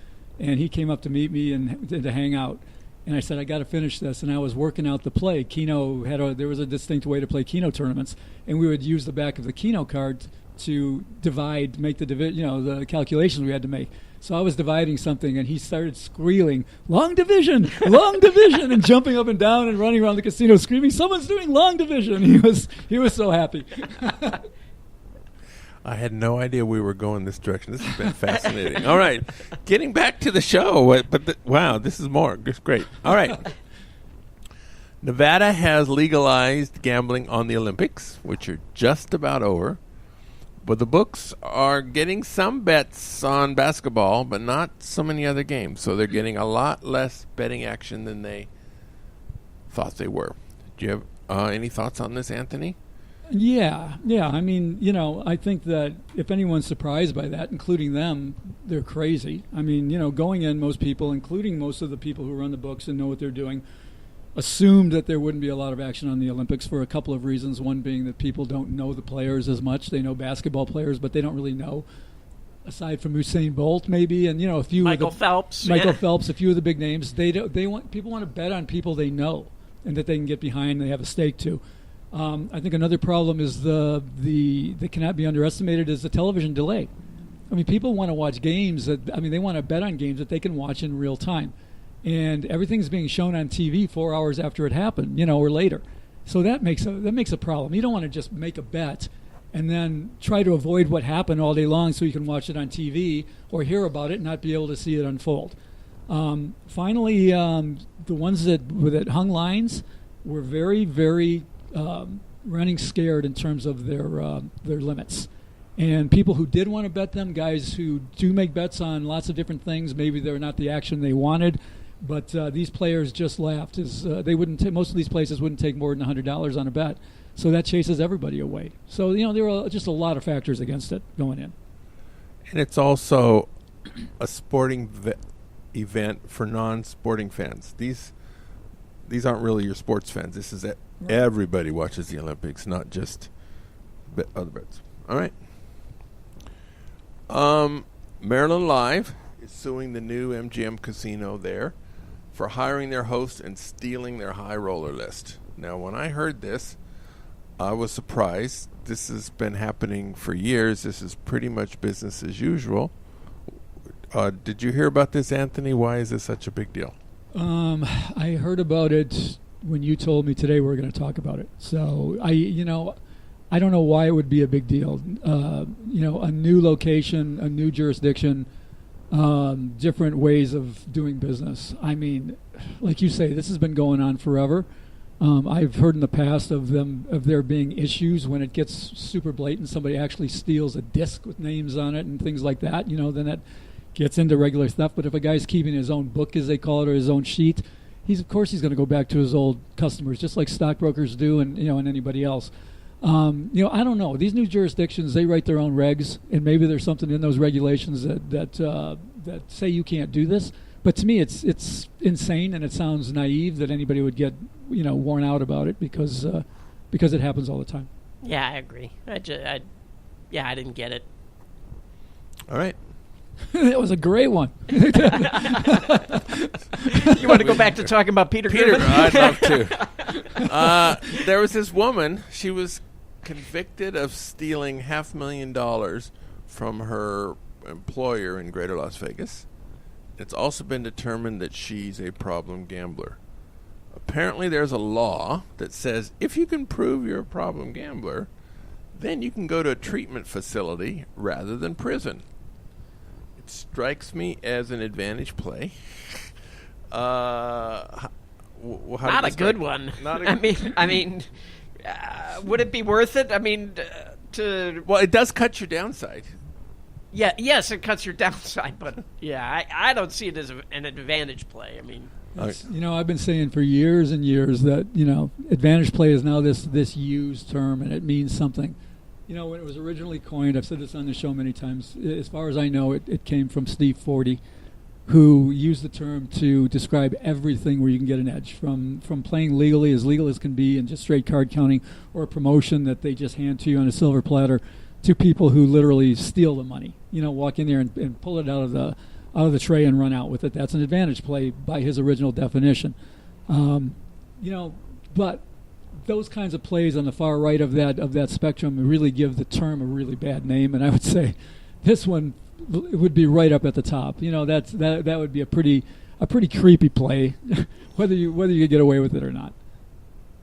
and he came up to meet me and to hang out. And I said, "I got to finish this." And I was working out the play. Keno there was a distinct way to play keno tournaments, and we would use the back of the keno card to make the calculations we had to make. So I was dividing something, and he started squealing, "Long division, long division," and jumping up and down and running around the casino screaming, "Someone's doing long division." He was so happy. I had no idea we were going this direction. This has been fascinating. All right. Getting back to the show. Wow, this is more. It's great. All right. Nevada has legalized gambling on the Olympics, which are just about over. But the books are getting some bets on basketball, but not so many other games. So they're getting a lot less betting action than they thought they were. Do you have any thoughts on this, Anthony? Yeah. I mean, you know, I think that if anyone's surprised by that, including them, they're crazy. I mean, you know, going in, most people, including most of the people who run the books and know what they're doing, assumed that there wouldn't be a lot of action on the Olympics for a couple of reasons. One being that people don't know the players as much. They know basketball players, but they don't really know, aside from Usain Bolt maybe, and, you know, a few Michael Phelps, a few of the big names. People want to bet on people they know and that they can get behind and they have a stake to. I think another problem is that cannot be underestimated is the television delay. I mean, people want to watch games they want to bet on games that they can watch in real time. And everything's being shown on TV 4 hours after it happened, you know, or later. So that makes a problem. You don't want to just make a bet and then try to avoid what happened all day long so you can watch it on TV or hear about it and not be able to see it unfold. Finally, the ones that hung lines were very, very running scared in terms of their limits. And people who did want to bet them, guys who do make bets on lots of different things, maybe they're not the action they wanted, but these players just laughed. They wouldn't. Most of these places wouldn't take more than $100 on a bet, so that chases everybody away. So, you know, there were just a lot of factors against it going in. And it's also a sporting event for non-sporting fans. These these aren't really your sports fans. This is everybody watches the Olympics, not just other bets. All right. Maryland Live is suing the new MGM casino there for hiring their hosts and stealing their high roller list. Now, when I heard this, I was surprised. This has been happening for years. This is pretty much business as usual. Did you hear about this, Anthony? Why is this such a big deal? I heard about it when you told me today we were going to talk about it. So I don't know why it would be a big deal. A new location, a new jurisdiction, different ways of doing business. I mean, like you say, this has been going on forever. I've heard in the past of there being issues when it gets super blatant. Somebody actually steals a disc with names on it and things like that. Then that gets into regular stuff. But if a guy's keeping his own book, as they call it, or his own sheet, he's going to go back to his old customers, just like stockbrokers do, and anybody else. I don't know. These new jurisdictions, they write their own regs, and maybe there's something in those regulations that say you can't do this. But to me, it's insane, and it sounds naive that anybody would get worn out about it because it happens all the time. Yeah, I agree. I didn't get it. All right. That was a great one. You want to go back to talking about Peter Griffin? I'd love to. There was this woman. She was convicted of stealing $500,000 from her employer in Greater Las Vegas. It's also been determined that she's a problem gambler. Apparently, there's a law that says if you can prove you're a problem gambler, then you can go to a treatment facility rather than prison. It strikes me as an advantage play. Not a good one. I mean, would it be worth it? I mean, well, it does cut your downside. Yeah, yes, it cuts your downside, but I don't see it as an advantage play. I mean, I've been saying for years and years that advantage play is now this used term, and it means something. When it was originally coined, I've said this on the show many times, as far as I know, it came from Steve Forty, who used the term to describe everything where you can get an edge, from playing legal as can be, and just straight card counting, or a promotion that they just hand to you on a silver platter, to people who literally steal the money. Walk in there and pull it out of the tray and run out with it. That's an advantage play by his original definition. But those kinds of plays on the far right of that spectrum really give the term a really bad name, and I would say this one would be right up at the top. That would be a pretty creepy play, whether you get away with it or not.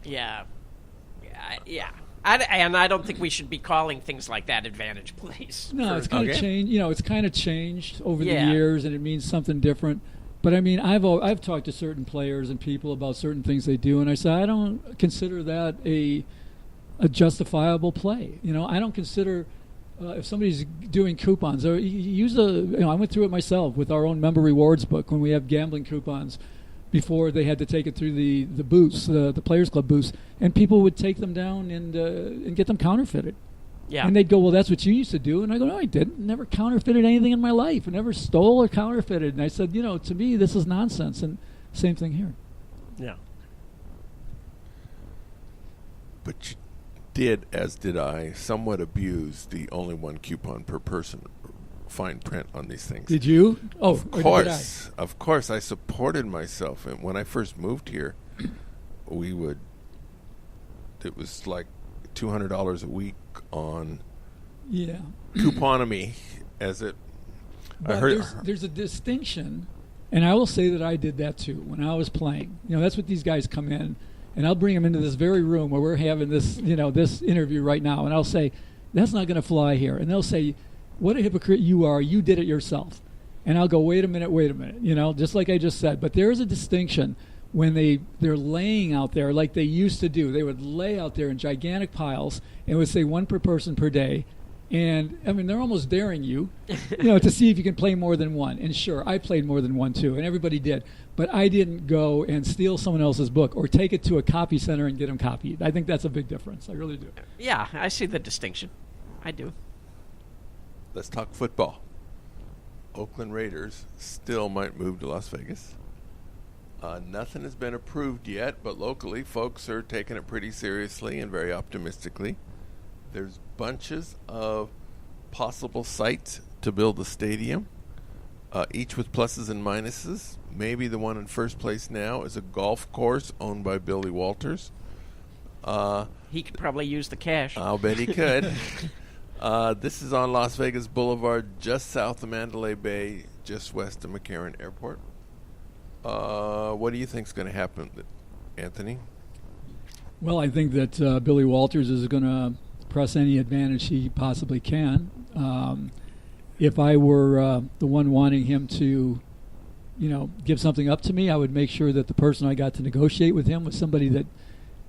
Yeah. I don't think we should be calling things like that advantage plays. No, it's kind of changed. It's kind of changed over the years, and it means something different. But I mean, I've talked to certain players and people about certain things they do, and I say I don't consider that a justifiable play. I don't consider if somebody's doing coupons or I went through it myself with our own member rewards book when we have gambling coupons. Before they had to take it through the booths, the Players Club booths, and people would take them down and get them counterfeited. Yeah. And they'd go, well, that's what you used to do. And I go, no, I didn't. Never counterfeited anything in my life. I never stole or counterfeited. And I said, to me, this is nonsense. And same thing here. Yeah. But you did, as did I, somewhat abuse the only one coupon per person fine print on these things. Did you? Oh, of course. I supported myself. And when I first moved here, it was like $200 a week on couponomy, as it. But I heard there's a distinction, and I will say that I did that too when I was playing. That's what these guys come in, and I'll bring them into this very room where we're having this, this interview right now, and I'll say, that's not going to fly here, and they'll say, what a hypocrite you are, you did it yourself. And I'll go, wait a minute, just like I just said. But there is a distinction when they're laying out there like they used to do. They would lay out there in gigantic piles and would say one per person per day. And, I mean, they're almost daring you, to see if you can play more than one. And sure, I played more than one too, and everybody did. But I didn't go and steal someone else's book or take it to a copy center and get them copied. I think that's a big difference. I really do. Yeah, I see the distinction. I do. Let's talk football. Oakland Raiders still might move to Las Vegas. Nothing has been approved yet, but locally folks are taking it pretty seriously and very optimistically. There's bunches of possible sites to build a stadium, each with pluses and minuses. Maybe the one in first place now is a golf course owned by Billy Walters. He could probably use the cash. I'll bet he could. This is on Las Vegas Boulevard, just south of Mandalay Bay, just west of McCarran Airport. What do you think is going to happen, Anthony? Well, I think that Billy Walters is going to press any advantage he possibly can. If I were the one wanting him to, give something up to me, I would make sure that the person I got to negotiate with him was somebody that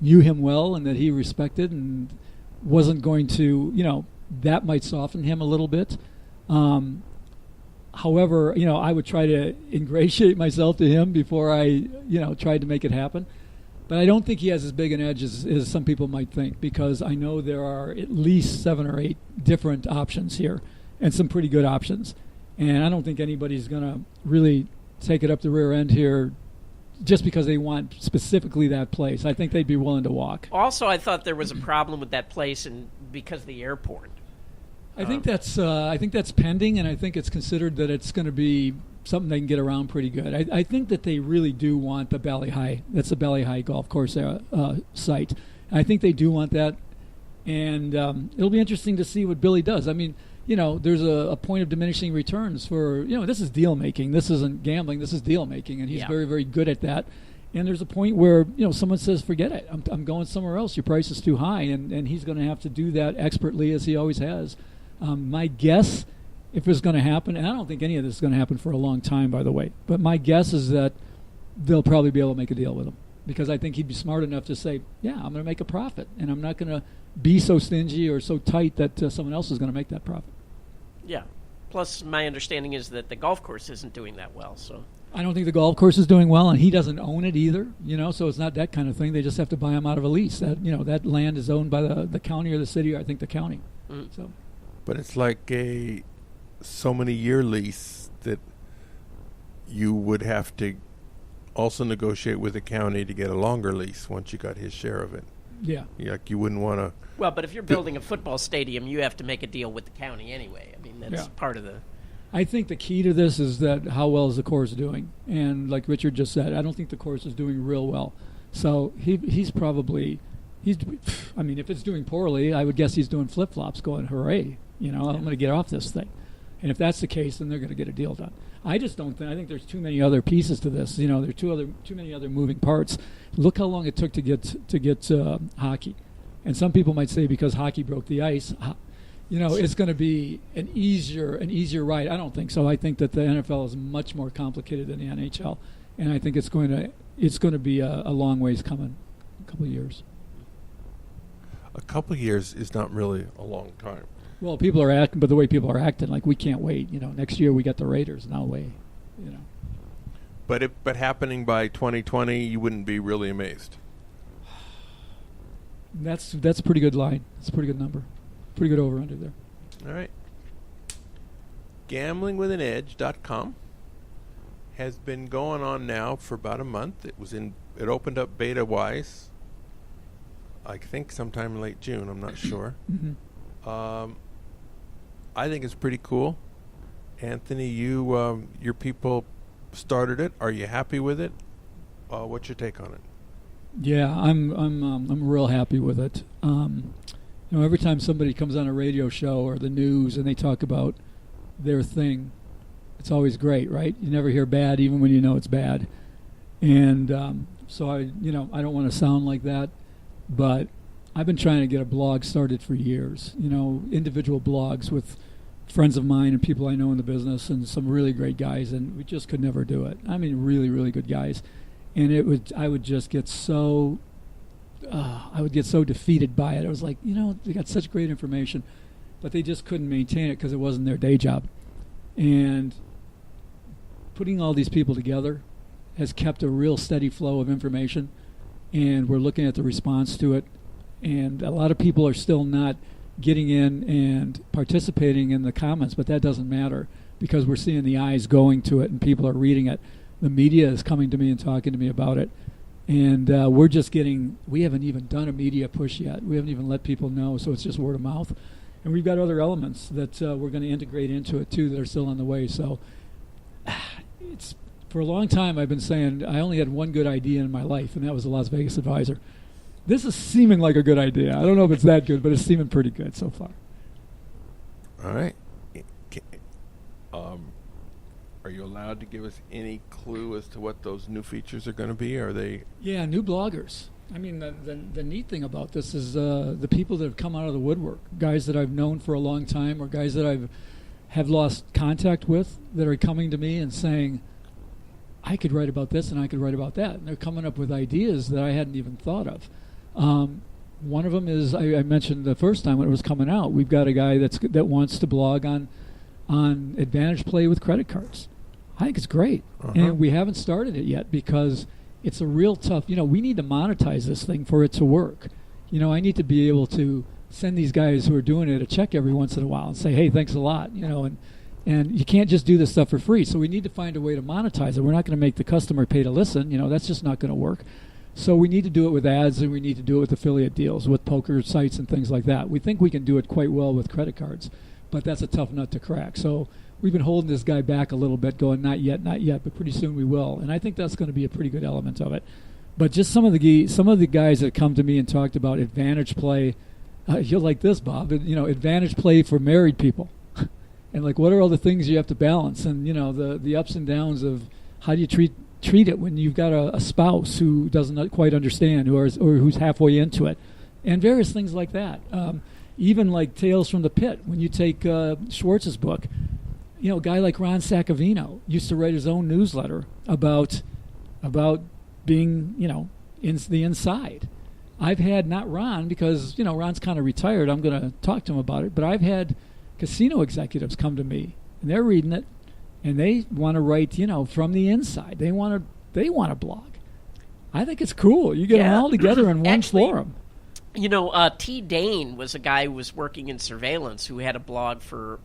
knew him well and that he respected and wasn't going to, that might soften him a little bit. However, I would try to ingratiate myself to him before I, tried to make it happen. But I don't think he has as big an edge as some people might think, because I know there are at least 7 or 8 different options here and some pretty good options. And I don't think anybody's going to really take it up the rear end here just because they want specifically that place. I think they'd be willing to walk. Also, I thought there was a problem with that place because of the airport. I think that's pending, and I think it's considered that it's going to be something they can get around pretty good. I think that they really do want the Bali High. That's the Bali High golf course site. I think they do want that, and it'll be interesting to see what Billy does. I mean, there's a point of diminishing returns for, this is deal making. This isn't gambling. This is deal making, and he's very, very good at that. And there's a point where, someone says, forget it. I'm going somewhere else. Your price is too high, and he's going to have to do that expertly as he always has. My guess, if it's going to happen, and I don't think any of this is going to happen for a long time, by the way, but my guess is that they'll probably be able to make a deal with him, because I think he'd be smart enough to say, yeah, I'm going to make a profit, and I'm not going to be so stingy or so tight that someone else is going to make that profit. Yeah. Plus, my understanding is that the golf course isn't doing that well, so... I don't think the golf course is doing well, and he doesn't own it either, so it's not that kind of thing. They just have to buy him out of a lease. That land is owned by the county or the city, or I think the county. So. But it's like a so many year lease that you would have to also negotiate with the county to get a longer lease once you got his share of it. Yeah. Like you wouldn't want to... Well, but if you're building a football stadium, you have to make a deal with the county anyway. I mean, that's part of the... I think the key to this is that how well is the course doing? And like Richard just said, I don't think the course is doing real well. So he's probably... I mean, if it's doing poorly, I would guess he's doing flip-flops going, hooray, I'm going to get off this thing. And if that's the case, then they're going to get a deal done. I just don't think. I think there's too many other pieces to this. There's too many other moving parts. Look how long it took to get hockey, and some people might say because hockey broke the ice, it's going to be an easier ride. I don't think so. I think that the NFL is much more complicated than the NHL, and I think it's going to be a long ways coming, a couple of years. A couple of years is not really a long time. Well, people are acting, but the way people are acting, like we can't wait. Next year we got the Raiders. Now wait. But happening by 2020, you wouldn't be really amazed. That's a pretty good line. That's a pretty good number. Pretty good over under there. All right. GamblingWithAnEdge.com has been going on now for about a month. It opened up beta wise, I think sometime in late June. I'm not sure. Mm-hmm. I think it's pretty cool. Anthony, your people started it. Are you happy with it? What's your take on it? Yeah, I'm real happy with it. Every time somebody comes on a radio show or the news and they talk about their thing, it's always great, right? You never hear bad, even when you know it's bad. And so I don't want to sound like that, but I've been trying to get a blog started for years, individual blogs with friends of mine and people I know in the business and some really great guys, and we just could never do it. I mean, really, really good guys. And I would just get so defeated by it. I was like, they got such great information, but they just couldn't maintain it because it wasn't their day job. And putting all these people together has kept a real steady flow of information, and we're looking at the response to it. And a lot of people are still not getting in and participating in the comments, but that doesn't matter because we're seeing the eyes going to it and people are reading it. The media is coming to me and talking to me about it. And we haven't even done a media push yet. We haven't even let people know, so it's just word of mouth. And we've got other elements that we're going to integrate into it, too, that are still on the way. So it's for a long time I've been saying I only had one good idea in my life, and that was the Las Vegas Advisor. This is seeming like a good idea. I don't know if it's that good, but it's seeming pretty good so far. All right. Are you allowed to give us any clue as to what those new features are going to be? Are they? Yeah, new bloggers. I mean, the neat thing about this is the people that have come out of the woodwork, guys that I've known for a long time or guys that have lost contact with that are coming to me and saying, I could write about this and I could write about that. And they're coming up with ideas that I hadn't even thought of. One of them is, I mentioned the first time when it was coming out, we've got a guy that wants to blog on advantage play with credit cards. I think it's great. And we haven't started it yet because it's a real tough, we need to monetize this thing for it to work. I need to be able to send these guys who are doing it a check every once in a while and say, hey, thanks a lot, and you can't just do this stuff for free. So we need to find a way to monetize it. We're not going to make the customer pay to listen. That's just not going to work. So we need to do it with ads, and we need to do it with affiliate deals, with poker sites and things like that. We think we can do it quite well with credit cards, but that's a tough nut to crack. So we've been holding this guy back a little bit, going not yet, but pretty soon we will. And I think that's going to be a pretty good element of it. But just some of the guys that come to me and talked about advantage play, you'll like this, Bob. Advantage play for married people, and like what are all the things you have to balance, and the ups and downs of how do you treat it when you've got a spouse who doesn't quite understand or who's halfway into it, and various things like that. Even like Tales from the Pit. When you take Schwartz's book, a guy like Ron Sacavino used to write his own newsletter about being, in the inside. I've had, not Ron, because, Ron's kind of retired. I'm going to talk to him about it. But I've had casino executives come to me, and they're reading it, and they want to write, from the inside. They want to blog. I think it's cool. You get them all together in one forum. T. Dane was a guy who was working in surveillance who had a blog for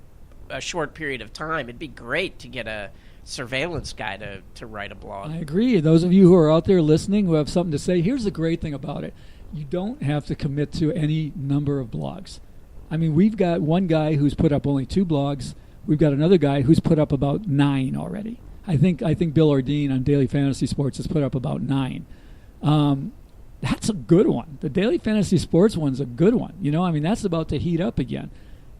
a short period of time. It'd be great to get a surveillance guy to write a blog. I agree. Those of you who are out there listening who have something to say, here's the great thing about it. You don't have to commit to any number of blogs. I mean, we've got one guy who's put up only 2 blogs. We've got another guy who's put up about 9 already. I think Bill Ordine on Daily Fantasy Sports has put up about 9. That's a good one. The Daily Fantasy Sports one's a good one. That's about to heat up again.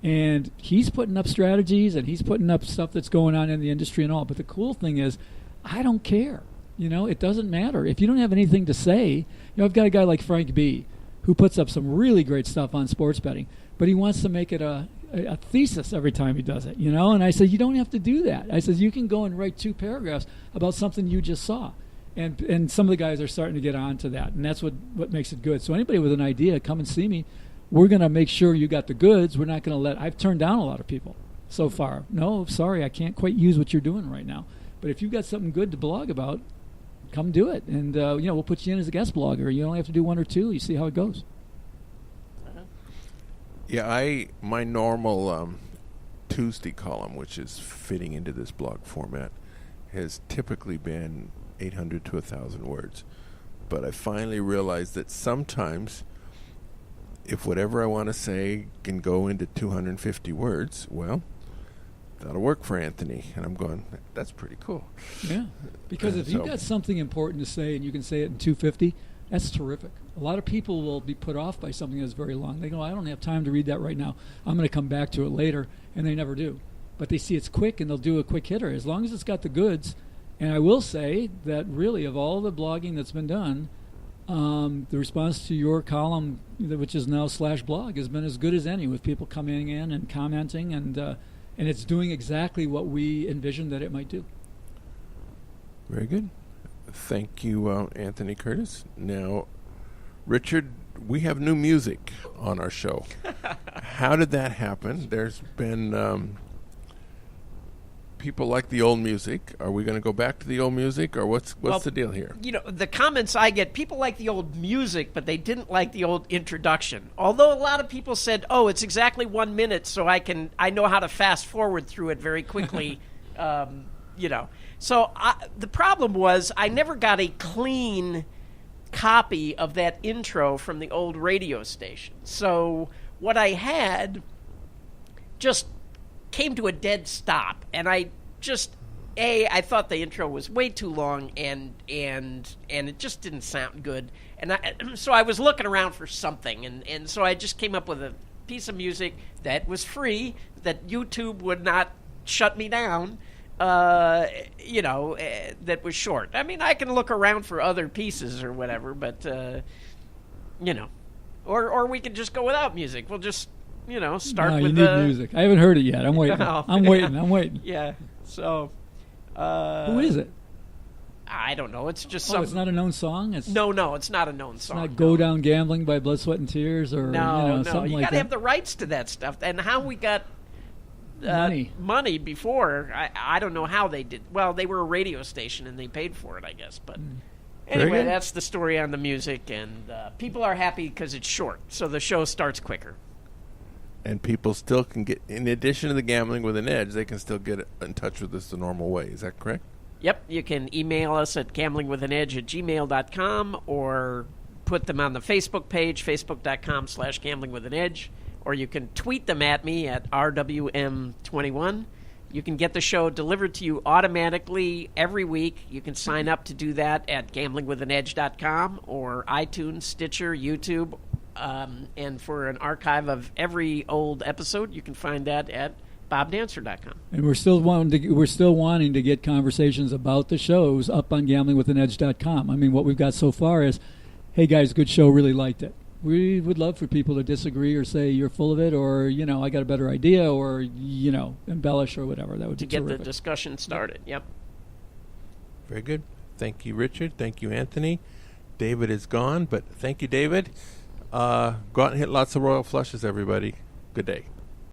And he's putting up strategies, and he's putting up stuff that's going on in the industry and all. But the cool thing is, I don't care. It doesn't matter. If you don't have anything to say, I've got a guy like Frank B., who puts up some really great stuff on sports betting, but he wants to make it a thesis every time he does it, And I said, you don't have to do that. I said, you can go and write 2 paragraphs about something you just saw. And some of the guys are starting to get on to that, and that's what makes it good. So anybody with an idea, come and see me. We're going to make sure you got the goods. We're not going to I've turned down a lot of people so far. No, sorry, I can't quite use what you're doing right now. But if you've got something good to blog about, come do it. And, we'll put you in as a guest blogger. You only have to do 1 or 2. You see how it goes. Yeah, my normal Tuesday column, which is fitting into this blog format, has typically been 800 to 1,000 words. But I finally realized that sometimes if whatever I want to say can go into 250 words, well, that'll work for Anthony. And I'm going, that's pretty cool. Yeah, because if you've got something important to say and you can say it in 250, that's terrific. A lot of people will be put off by something that's very long. They go, I don't have time to read that right now. I'm going to come back to it later, and they never do. But they see it's quick, and they'll do a quick hitter. As long as it's got the goods. And I will say that really of all the blogging that's been done, the response to your column, which is now /blog, has been as good as any, with people coming in and commenting, and it's doing exactly what we envisioned that it might do. Very good. Thank you, Anthony Curtis. Now, Richard, we have new music on our show. How did that happen? There's been people like the old music. Are we going to go back to the old music, or what's the deal here? The comments I get, people like the old music, but they didn't like the old introduction. Although a lot of people said, "Oh, it's exactly 1 minute, so I know how to fast forward through it very quickly." So the problem was I never got a clean copy of that intro from the old radio station. So what I had just came to a dead stop, and I thought the intro was way too long, and it just didn't sound good. And so I was looking around for something, and so I just came up with a piece of music that was free, that YouTube would not shut me down, that was short. I mean, I can look around for other pieces or whatever, but, or we can just go without music. We'll just, start no, with you need music. I haven't heard it yet. I'm waiting. I'm waiting. Yeah, so... who is it? I don't know. It's just it's not a known song? No, it's not a known song. It's not Go Down Gambling by Blood, Sweat, and Tears or something like that. You got to have that. the rights to that stuff. And how we got money before, I don't know how they did. Well, they were a radio station and they paid for it, I guess. But anyway, that's the story on the music. And people are happy because it's short, so the show starts quicker. And people still can get, in addition to the Gambling with an Edge, they can still get in touch with us the normal way. Is that correct? Yep. You can email us at gamblingwithanedge@gmail.com or put them on the Facebook page, facebook.com/gamblingwithanedge, or you can tweet them at me at RWM21. You can get the show delivered to you automatically every week. You can sign up to do that at gamblingwithanedge.com or iTunes, Stitcher, YouTube. And for an archive of every old episode, you can find that at bobdancer.com. And we're still wanting to get conversations about the shows up on gamblingwithanedge.com. I mean, what we've got so far is, hey guys, good show, really liked it. We would love for people to disagree or say you're full of it, or I got a better idea, or embellish or whatever. That would be terrific. To get the discussion started. Yep. Very good. Thank you, Richard. Thank you, Anthony. David is gone, but thank you, David. Go out and hit lots of royal flushes, everybody. Good day.